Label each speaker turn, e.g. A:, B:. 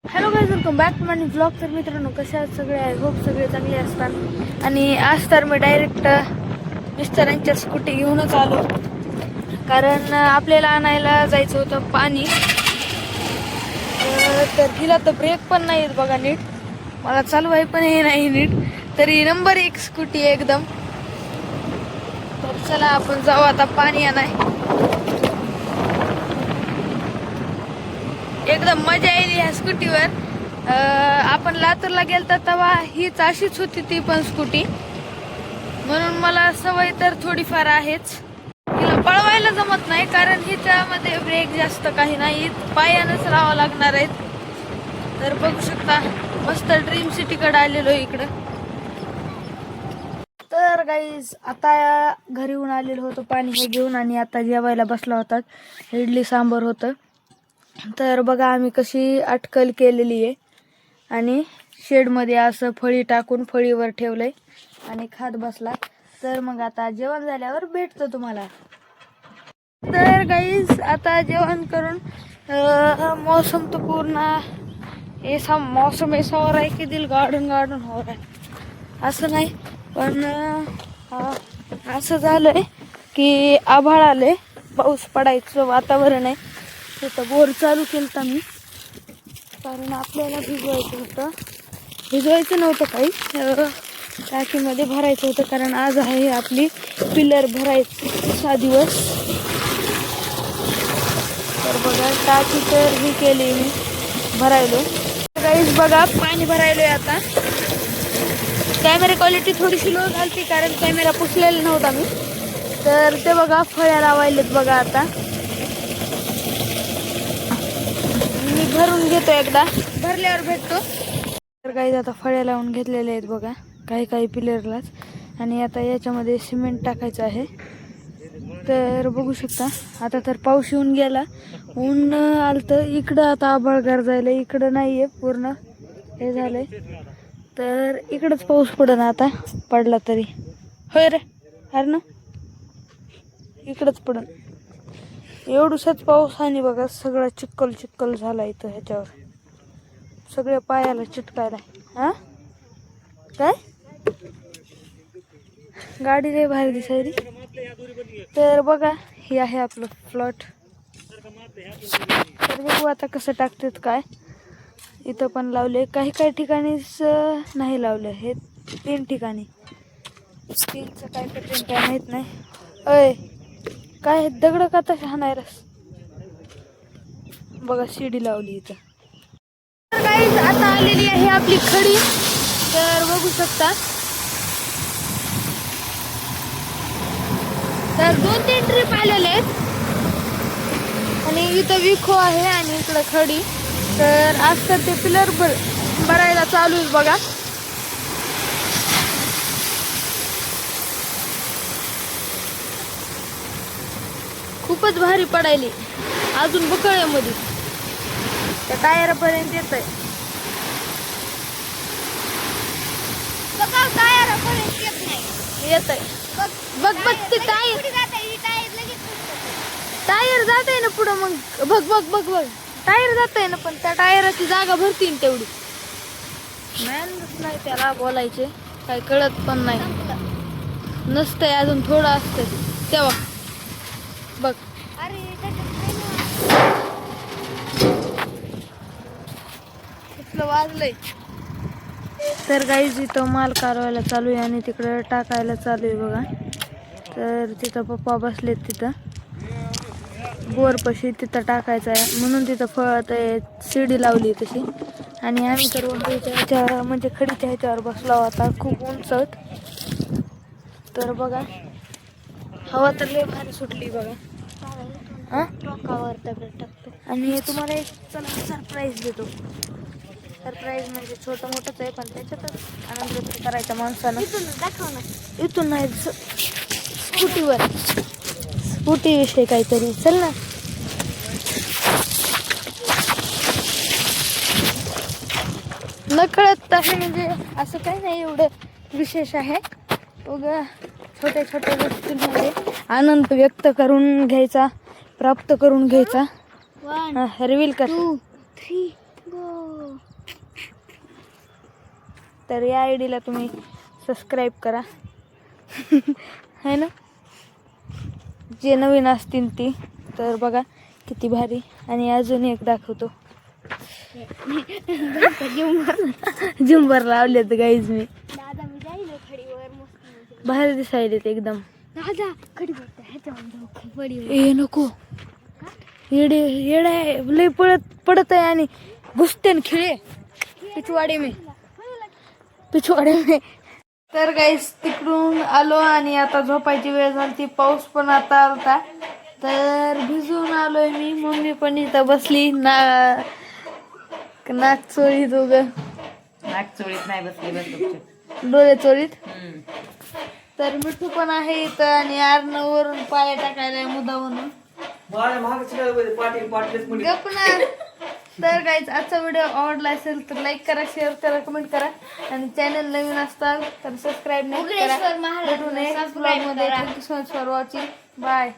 A: Hello guys, welcome back to my blog. तर मित्रांनो, कशा आहेत सगळे? आय होप सगळे चांगले असतात. आणि आज तर मी डायरेक्ट मिस्टरांच्या स्कूटी घेऊनच आलो, कारण आपल्याला आणायला जायचं होतं पाणी. तर हिला तर ब्रेक पण नाही आहेत बघा नीट, मला चालवाय पण हे नाही नीट, तरी नंबर 1 स्कूटी एकदम. तर चला आपण जाऊ आता पाणी आणाय. एकदम मजा येईल ह्या स्कूटीवर. आपण लातूरला गेलता तेव्हा हीच अशीच होती ती पण स्कूटी, म्हणून मला सवय तर थोडीफार आहेच. हिला पळवायला जमत नाही कारण हिच्यामध्ये ब्रेक जास्त काही नाही, पायानंच राहावं लागणार आहेत. तर बघू शकता, मस्त ड्रीम सिटीकडे आलेलो इकडं. तर गाईज, आता घरी येऊन आलेलो होतो पाणी हे घेऊन, आणि आता जेवायला बसला होता. इडली सांबर होतं. तर बघा आम्ही कशी अटकल केलेली आहे, आणि शेडमध्ये असं फळी टाकून फळीवर ठेवलंय आणि खात बसला. तर मग आता जेवण झाल्यावर भेटतो तुम्हाला. तर गाईज, आता जेवण करून मौसम तो पूर्ण ऐसा मौसम ऐसा हो रहा है की दिल गार्डन गार्डन हो रहा है. असं नाही, पण असं झालंय की आभाळ आले, पाऊस पडायचं वातावरण आहे. तिथं बोर चालू केलता मी, कारण आपल्याला भिजवायचं नव्हतं काही, टाकीमध्ये भरायचं होतं, कारण आज आहे आपली पिलर भरायचा दिवस. तर बघा टाकी तर ही केली मी, भरायलो. गाईज बघा, पाणी भरायलोय आता. कॅमेरा क्वालिटी थोडीशी लो झाली कारण कॅमेरा पुसलेला नव्हता मी. तर ते बघा फळ्या लावायलेत बघा. आता मी भरून घेतो, एकदा भरल्यावर भेटतो. तर काही आता फळ्या लावून घेतलेल्या आहेत बघा, काही काही पिलरलाच, आणि आता याच्यामध्ये सिमेंट टाकायचं आहे. तर बघू शकता, आता तर पाऊस येऊन गेला, ऊन आलतं इकडं. आता आभाळ गरजायला, इकडं नाहीये, पूर्ण हे झालंय. तर इकडंच पाऊस पडन आता, पडला तरी. होय रे, अरे ना, इकडंच पडन. एवढूसाच पाऊस, आणि बघा सगळा चिक्कल चिक्कल झाला इथं. ह्याच्यावर सगळ्या पायाला चिटकायला. हा काय, गाडी लय भारी दिसायली. तर बघा, हे आहे आपलं प्लॉट. तर बघू आता कसं टाकतात काय. इथं पण लावले, काही काही ठिकाणीच नाही लावलं. हे 3 ठिकाणी, स्टीलचं काय पटकन काय माहित नाही. अय काय दगड का तशा हाणायरस. बघा शिडी लावली इथं. तर गाईज, आता आलेली आहे आपली खडी. तर बघू शकता, तर 2-3 ट्रिप आलेले आहेत, आणि इथं विखो आहे आणि इकडं खडी. तर आज तर ते पिलर भरायला चालू आहे बघा. खूपच भारी पडायली, अजून बकळ्यामध्ये त्या टायरापर्यंत येत आहे. येत आहे, बघ बघ ते टायर जात आहे ना पुढं. मग बघ बघ बघ बघ, टायर जात आहे ना, पण त्या टायराची जागा भरतीन तेवढी. मॅनच नाही त्याला बोलायचे, काही कळत पण नाही. नसतंय अजून, थोडं असतं तेव्हा. बघ वाजलंय. तर गाईज, इथं माल कालवायला चालू आहे आणि तिकडं टाकायला चालू आहे बघा. तर तिथं पप्पा बसलेत, तिथं बोरपाशी, तिथं टाकायचं आहे म्हणून तिथं शिडी लावली तशी. आणि आम्ही तर ह्याच्यावर, म्हणजे खडीच्या ह्याच्यावर बसला होता, खूप उंच. तर बघा, हवा तर लय भारी सुटली बघा. आणि तुम्हाला एक चला सरप्राईज देतो. सरप्राईज म्हणजे छोटं मोठंच आहे, पण त्याच्यातच आनंद व्यक्त करायचा माणसानं. इथून नाही, स्कूटीवर, स्कूटी विषयी काहीतरी. चल ना. नकळत आहे, म्हणजे असं काही नाही एवढं विशेष आहे. उगा छोट्या छोट्या गोष्टींमध्ये आनंद व्यक्त करून घ्यायचा, प्राप्त करून घ्यायचा. रिव्हील कर. 2, 3 गो. तर या आय डीला तुम्ही सबस्क्राईब करा. है ना, जे नवीन असतील ती. तर बघा किती भारी. आणि अजून एक दाखवतो. झुंबर लावलेत गाईज मी. भारी दिसायले ते एकदम. ए नको, येडे येडा आहे लय पडत आहे आणि घुसते न खिळे पिछवाडे में. तर गाईस तिकडून आलो आणि आता झोपायची वेळ झाली. पाऊस पण आता आलता तर भिजून आलोय मी. मम्मी पण इथं बसली नाक चोळीत.
B: नाक चोळीत नाही बसली,
A: डोळे चोळीत. तर मिठू पण आहे इथं आणि वरून पाया टाकायला मुद्दा म्हणून गप ना. तर गाईज आजचा व्हिडिओ आवडला असेल तर लाईक करा, शेअर करा, कमेंट करा आणि चॅनल नवीन असताल तर सबस्क्राईब नाही करा. भेटू नेक्स्ट ब्लॉग मध्ये. Thank you so much for watching. Bye.